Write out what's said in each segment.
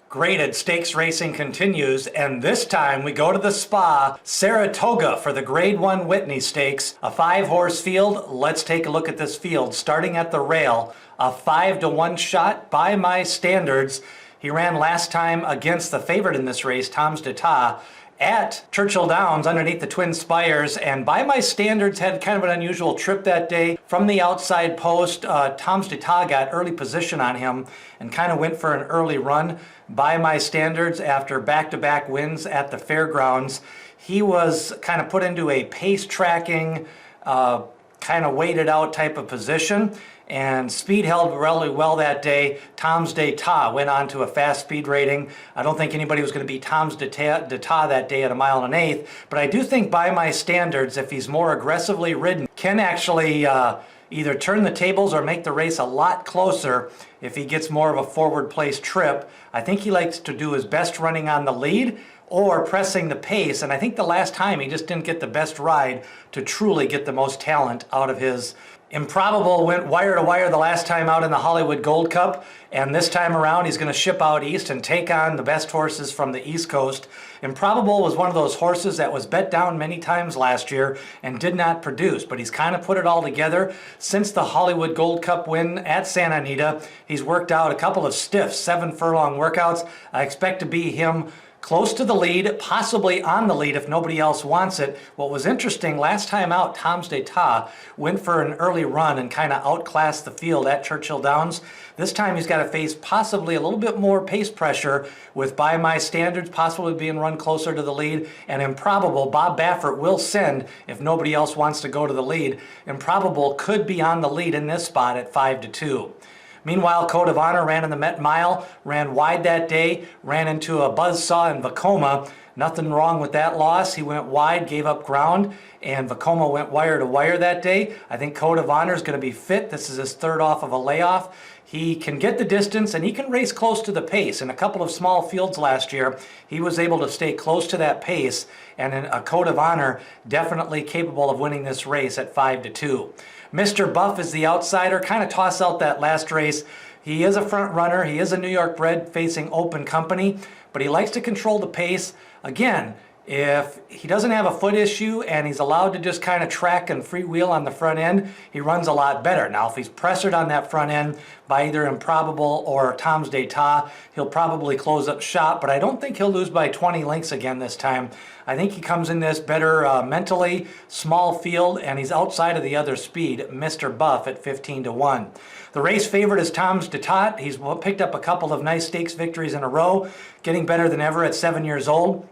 Graded stakes racing continues, and this time we go to the Spa, Saratoga, for the Grade 1 Whitney Stakes, a 5-horse field. Let's take a look at this field. Starting at the rail, a 5-to-1 shot by my standards. He ran last time against the favorite in this race, Tom's d'Etat, at Churchill Downs underneath the Twin Spires, and by my standards had kind of an unusual trip that day. From the outside post, Tom's d'Etat got early position on him and kind of went for an early run. By my standards, after back-to-back wins at the fairgrounds, he was kind of put into a pace tracking, kind of weighted out type of position, and speed held really well that day. Tom's d'Etat went on to a fast speed rating. I don't think anybody was going to beat Tom's d'Etat that day at 1 1/8, but I do think by my standards, if he's more aggressively ridden, can actually either turn the tables or make the race a lot closer if he gets more of a forward place trip. I think he likes to do his best running on the lead or pressing the pace, and I think the last time he just didn't get the best ride to truly get the most talent out of his. Improbable went wire to wire the last time out in the Hollywood Gold Cup, and this time around he's going to ship out east and take on the best horses from the East Coast. Improbable was one of those horses that was bet down many times last year and did not produce, but he's kind of put it all together since the Hollywood Gold Cup win at Santa Anita. He's worked out a couple of stiff 7-furlong workouts. I expect to be him close to the lead, possibly on the lead if nobody else wants it. What was interesting, last time out, Tom's d'Etat went for an early run and kind of outclassed the field at Churchill Downs. This time he's got to face possibly a little bit more pace pressure with by my standards possibly being run closer to the lead, and Improbable, Bob Baffert will send if nobody else wants to go to the lead. Improbable could be on the lead in this spot at 5-2. Meanwhile, Code of Honor ran in the Met Mile, ran wide that day, ran into a buzzsaw in Vekoma. Nothing wrong with that loss. He went wide, gave up ground, and Vekoma went wire to wire that day. I think Code of Honor is going to be fit. This is his third off of a layoff. He can get the distance and he can race close to the pace. In a couple of small fields last year, he was able to stay close to that pace, and in a Code of Honor definitely capable of winning this race at 5-2. Mr. Buff is the outsider. Kind of toss out that last race. He is a front runner. He is a New York bred facing open company, but he likes to control the pace. Again, if he doesn't have a foot issue and he's allowed to just kind of track and freewheel on the front end, he runs a lot better. Now, if he's pressured on that front end by either Improbable or Tom's d'Etat, he'll probably close up shop, but I don't think he'll lose by 20 lengths again this time. I think he comes in this better mentally, small field, and he's outside of the other speed, Mr. Buff, at 15-1. The race favorite is Tom's d'Etat. He's picked up a couple of nice stakes victories in a row, getting better than ever at 7 years old.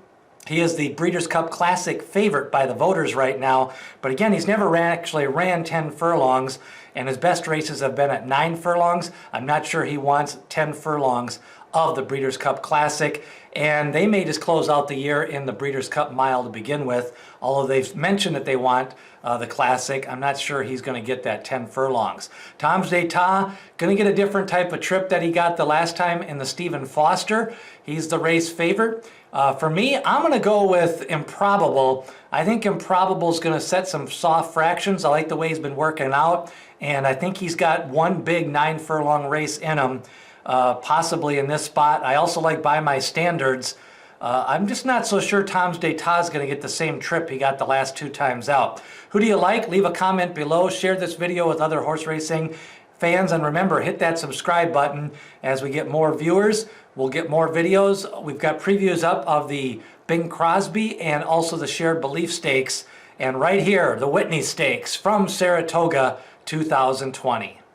He is the Breeders' Cup Classic favorite by the voters right now, but again, he's never actually ran 10 furlongs, and his best races have been at 9 furlongs. I'm not sure he wants 10 furlongs of the Breeders' Cup Classic, and they may just close out the year in the Breeders' Cup Mile to begin with, although they've mentioned that they want the Classic. I'm not sure he's going to get that 10 furlongs. Tom's d'Etat going to get a different type of trip that he got the last time in the Stephen Foster. He's the race favorite. For me, I'm going to go with Improbable. I think Improbable is going to set some soft fractions. I like the way he's been working out, and I think he's got one big 9-furlong race in him, possibly in this spot. I also like by my standards. I'm just not so sure Tom's d'Etat is going to get the same trip he got the last 2 times out. Who do you like? Leave a comment below. Share this video with other horse racing fans, and remember, hit that subscribe button. As we get more viewers, we'll get more videos. We've got previews up of the Bing Crosby and also the Shared Belief Stakes, and right here, the Whitney Stakes from Saratoga 2020.